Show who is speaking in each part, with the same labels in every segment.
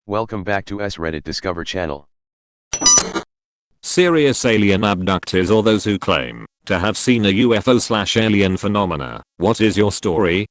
Speaker 1: Welcome back to Reddit Discover channel.
Speaker 2: Serious alien abductees or those who claim to have seen a UFO/alien phenomena. What is your story?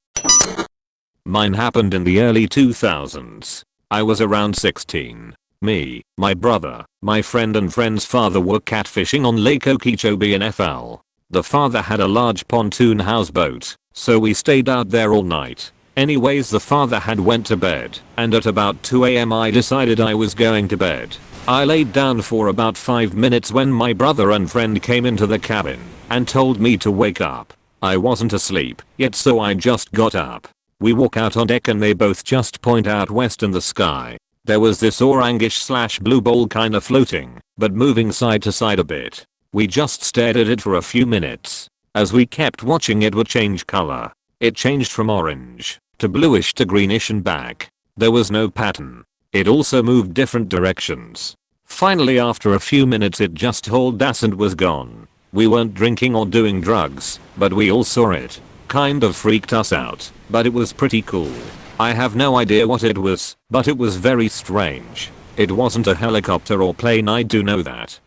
Speaker 2: Mine happened in the early 2000s. I was around 16. Me, my brother, my friend and friend's father were catfishing on Lake Okeechobee in FL. The father had a large pontoon houseboat, so we stayed out there all night. Anyways, the father had went to bed, and at about 2 AM I decided I was going to bed. I laid down for about 5 minutes when my brother and friend came into the cabin and told me to wake up. I wasn't asleep yet, so I just got up. We walk out on deck and they both just point out west in the sky. There was this orangish/blue ball kinda floating, but moving side to side a bit. We just stared at it for a few minutes. As we kept watching, it would change color. It changed from orange to bluish to greenish and back. There was no pattern. It also moved different directions. Finally, after a few minutes, it just hauled ass and was gone. We weren't drinking or doing drugs, but we all saw it. Kind of freaked us out, but it was pretty cool. I have no idea what it was, but it was very strange. It wasn't a helicopter or plane, I do know that.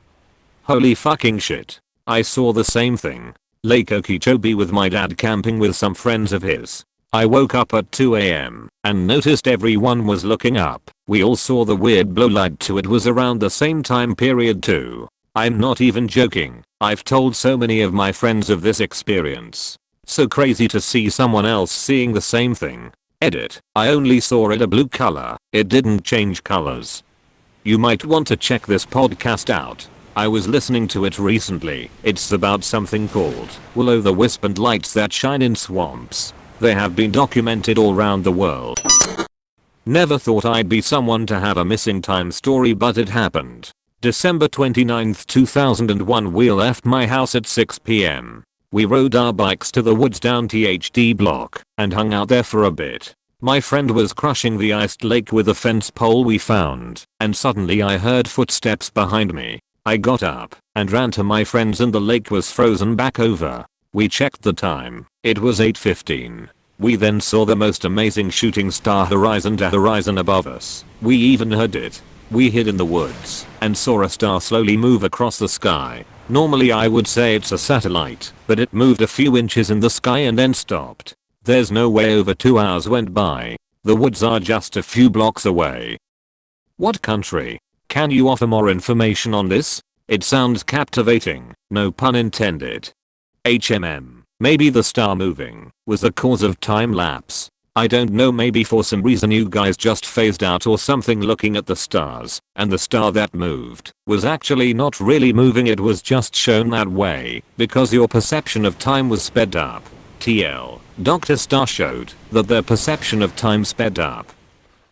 Speaker 2: Holy fucking shit. I saw the same thing. Lake Okeechobee with my dad camping with some friends of his. I woke up at 2 AM and noticed everyone was looking up. We all saw the weird blue light too. It was around the same time period too. I'm not even joking. I've told so many of my friends of this experience. So crazy to see someone else seeing the same thing. Edit. I only saw it a blue color. It didn't change colors. You might want to check this podcast out. I was listening to it recently. It's about something called will-o'-the-wisp and lights that shine in swamps. They have been documented all around the world. Never thought I'd be someone to have a missing time story, but it happened. December 29th, 2001, we left my house at 6 PM. We rode our bikes to the woods down THD block and hung out there for a bit. My friend was crushing the iced lake with a fence pole we found, and suddenly I heard footsteps behind me. I got up and ran to my friends and the lake was frozen back over. We checked the time. It was 8:15. We then saw the most amazing shooting star horizon to horizon above us. We even heard it. We hid in the woods and saw a star slowly move across the sky. Normally I would say it's a satellite, but it moved a few inches in the sky and then stopped. There's no way over 2 hours went by. The woods are just a few blocks away. What country? Can you offer more information on this? It sounds captivating, no pun intended. Maybe the star moving was the cause of time lapse. I don't know, maybe for some reason you guys just phased out or something looking at the stars, and the star that moved was actually not really moving, it was just shown that way because your perception of time was sped up. TL. Dr. Star showed that their perception of time sped up.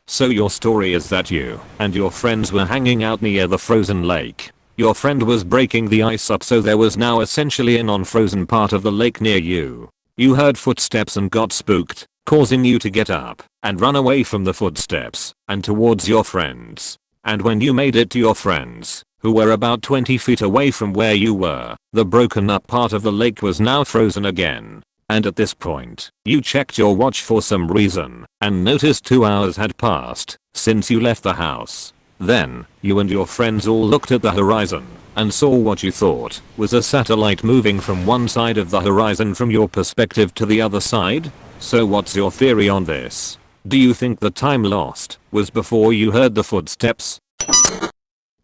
Speaker 2: So your story is that you and your friends were hanging out near the frozen lake. Your friend was breaking the ice up, so there was now essentially a non-frozen part of the lake near you. You heard footsteps and got spooked, causing you to get up and run away from the footsteps and towards your friends. And when you made it to your friends, who were about 20 feet away from where you were, the broken up part of the lake was now frozen again. And at this point, you checked your watch for some reason and noticed 2 hours had passed since you left the house. Then, you and your friends all looked at the horizon and saw what you thought was a satellite moving from one side of the horizon from your perspective to the other side. So what's your theory on this? Do you think the time lost was before you heard the footsteps?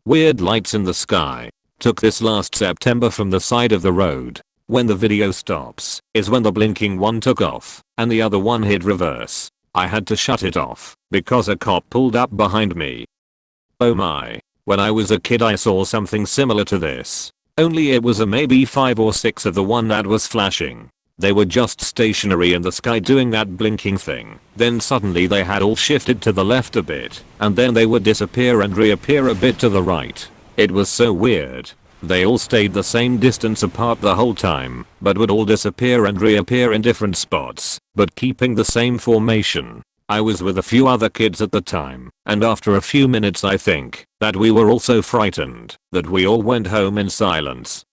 Speaker 2: Weird lights in the sky. Took this last September from the side of the road. When the video stops is when the blinking one took off and the other one hit reverse. I had to shut it off because a cop pulled up behind me. Oh my. When I was a kid I saw something similar to this. Only it was a maybe 5 or 6 of the one that was flashing. They were just stationary in the sky doing that blinking thing. Then suddenly they had all shifted to the left a bit, and then they would disappear and reappear a bit to the right. It was so weird. They all stayed the same distance apart the whole time, but would all disappear and reappear in different spots, but keeping the same formation. I was with a few other kids at the time, and after a few minutes I think that we were all so frightened that we all went home in silence.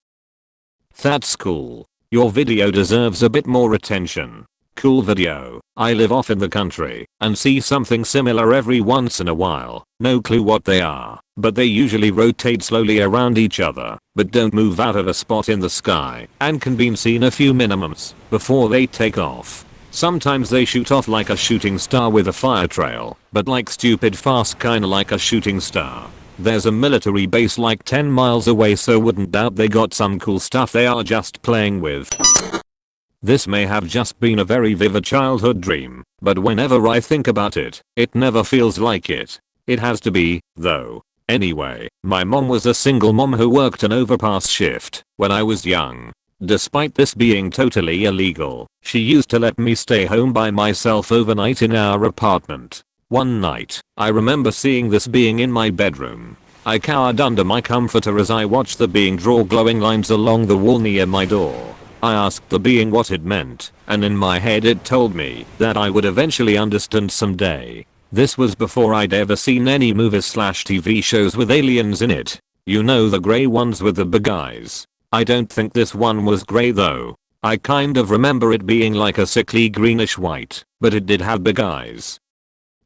Speaker 2: That's cool. Your video deserves a bit more attention. Cool video. I live off in the country and see something similar every once in a while. No clue what they are, but they usually rotate slowly around each other, but don't move out of a spot in the sky and can be seen a few minimums before they take off. Sometimes they shoot off like a shooting star with a fire trail, but like stupid fast, kinda like a shooting star. There's a military base like 10 miles away, so wouldn't doubt they got some cool stuff they are just playing with. This may have just been a very vivid childhood dream, but whenever I think about it, it never feels like it. It has to be, though. Anyway, my mom was a single mom who worked an overpass shift when I was young. Despite this being totally illegal, she used to let me stay home by myself overnight in our apartment. One night, I remember seeing this being in my bedroom. I cowered under my comforter as I watched the being draw glowing lines along the wall near my door. I asked the being what it meant, and in my head it told me that I would eventually understand someday. This was before I'd ever seen any movies/TV shows with aliens in it. You know, the grey ones with the big eyes. I don't think this one was grey though. I kind of remember it being like a sickly greenish white, but it did have big eyes.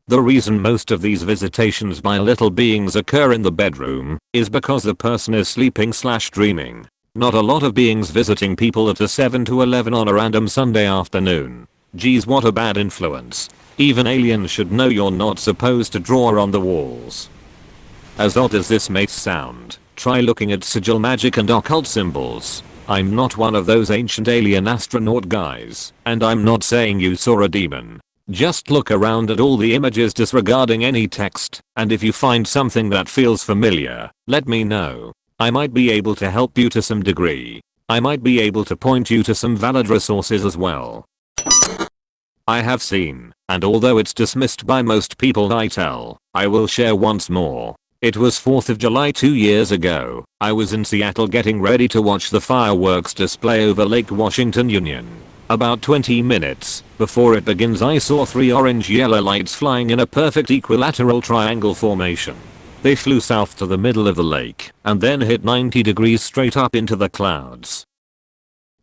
Speaker 2: The reason most of these visitations by little beings occur in the bedroom is because the person is sleeping/dreaming. Not a lot of beings visiting people at a 7 to 11 on a random Sunday afternoon. Geez, what a bad influence. Even aliens should know you're not supposed to draw on the walls. As odd as this may sound, try looking at sigil magic and occult symbols. I'm not one of those ancient alien astronaut guys, and I'm not saying you saw a demon. Just look around at all the images disregarding any text, and if you find something that feels familiar, let me know. I might be able to help you to some degree. I might be able to point you to some valid resources as well. I have seen, and although it's dismissed by most people, I will share once more. It was 4th of July 2 years ago. I was in Seattle getting ready to watch the fireworks display over Lake Washington Union. About 20 minutes before it begins, I saw 3 orange-yellow lights flying in a perfect equilateral triangle formation. They flew south to the middle of the lake and then hit 90 degrees straight up into the clouds.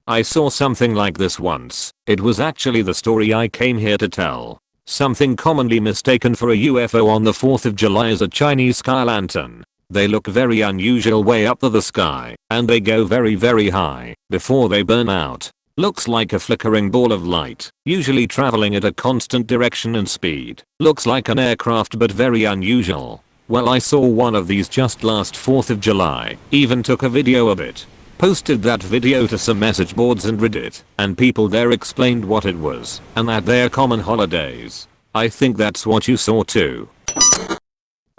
Speaker 2: I saw something like this once. It was actually the story I came here to tell. Something commonly mistaken for a UFO on the 4th of July is a Chinese sky lantern. They look very unusual way up to the sky, and they go very high before they burn out. Looks like a flickering ball of light, usually traveling at a constant direction and speed. Looks like an aircraft, but very unusual. Well, I saw one of these just last 4th of July, even took a video of it. Posted that video to some message boards and Reddit, and people there explained what it was, and that they're common holidays. I think that's what you saw too.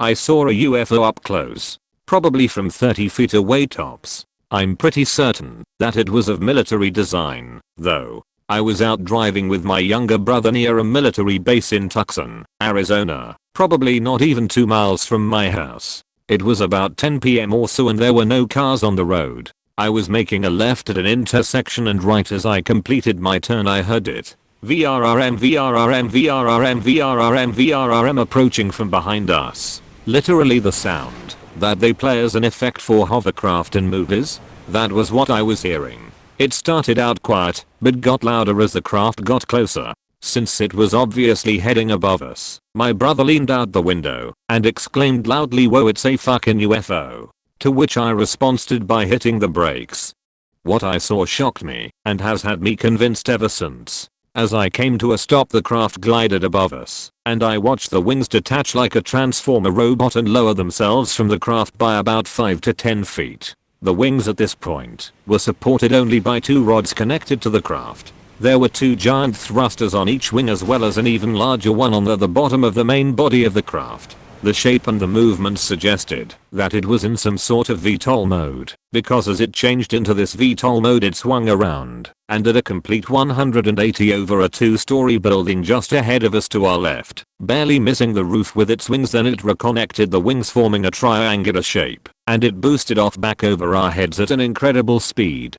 Speaker 2: I saw a UFO up close, probably from 30 feet away tops. I'm pretty certain that it was of military design, though. I was out driving with my younger brother near a military base in Tucson, Arizona, probably not even 2 miles from my house. It was about 10 PM or so, and there were no cars on the road. I was making a left at an intersection, and right as I completed my turn I heard it. VRRM, VRRM, VRRM, VRRM, VRRM approaching from behind us. Literally the sound that they play as an effect for hovercraft in movies. That was what I was hearing. It started out quiet, but got louder as the craft got closer. Since it was obviously heading above us, my brother leaned out the window and exclaimed loudly, "Whoa, it's a fucking UFO." To which I responded by hitting the brakes. What I saw shocked me and has had me convinced ever since. As I came to a stop, the craft glided above us, and I watched the wings detach like a transformer robot and lower themselves from the craft by about 5 to 10 feet. The wings at this point were supported only by 2 rods connected to the craft. There were 2 giant thrusters on each wing, as well as an even larger one on the bottom of the main body of the craft. The shape and the movements suggested that it was in some sort of VTOL mode, because as it changed into this VTOL mode it swung around and did a complete 180 over a 2-story building just ahead of us to our left, barely missing the roof with its wings. Then it reconnected the wings, forming a triangular shape, and it boosted off back over our heads at an incredible speed.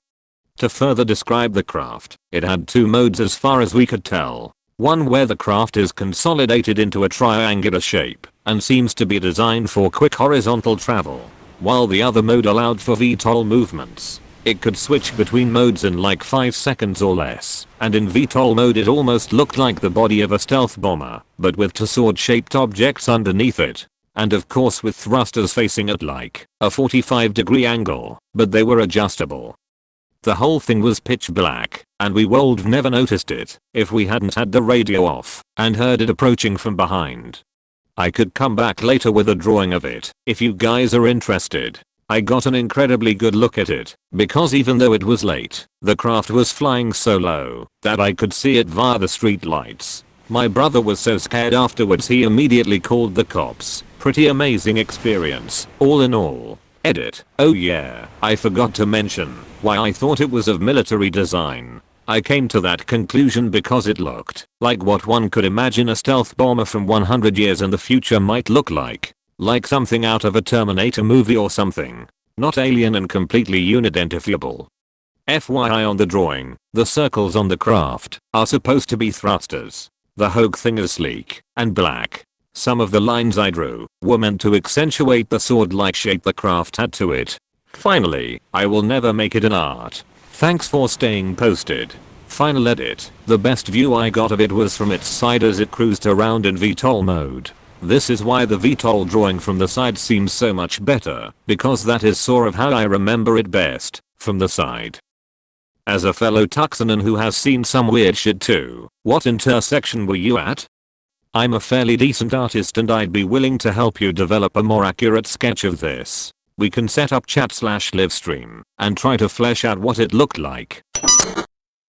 Speaker 2: To further describe the craft, it had 2 modes as far as we could tell. One where the craft is consolidated into a triangular shape and seems to be designed for quick horizontal travel, while the other mode allowed for VTOL movements. It could switch between modes in like 5 seconds or less, and in VTOL mode it almost looked like the body of a stealth bomber, but with two sword-shaped objects underneath it. And of course with thrusters facing at like a 45-degree angle, but they were adjustable. The whole thing was pitch black, and we would never noticed it if we hadn't had the radio off and heard it approaching from behind. I could come back later with a drawing of it if you guys are interested. I got an incredibly good look at it, because even though it was late, the craft was flying so low that I could see it via the street lights. My brother was so scared afterwards he immediately called the cops. Pretty amazing experience, all in all. Edit. Oh yeah, I forgot to mention why I thought it was of military design. I came to that conclusion because it looked like what one could imagine a stealth bomber from 100 years in the future might look like. Like something out of a Terminator movie or something. Not alien and completely unidentifiable. FYI on the drawing, the circles on the craft are supposed to be thrusters. The whole thing is sleek and black. Some of the lines I drew were meant to accentuate the sword-like shape the craft had to it. Finally, I will never make it an art. Thanks for staying posted. Final edit. The best view I got of it was from its side as it cruised around in VTOL mode. This is why the VTOL drawing from the side seems so much better, because that is sort of how I remember it best, from the side. As a fellow Tuxanan who has seen some weird shit too, what intersection were you at? I'm a fairly decent artist and I'd be willing to help you develop a more accurate sketch of this. We can set up chat/live stream and try to flesh out what it looked like.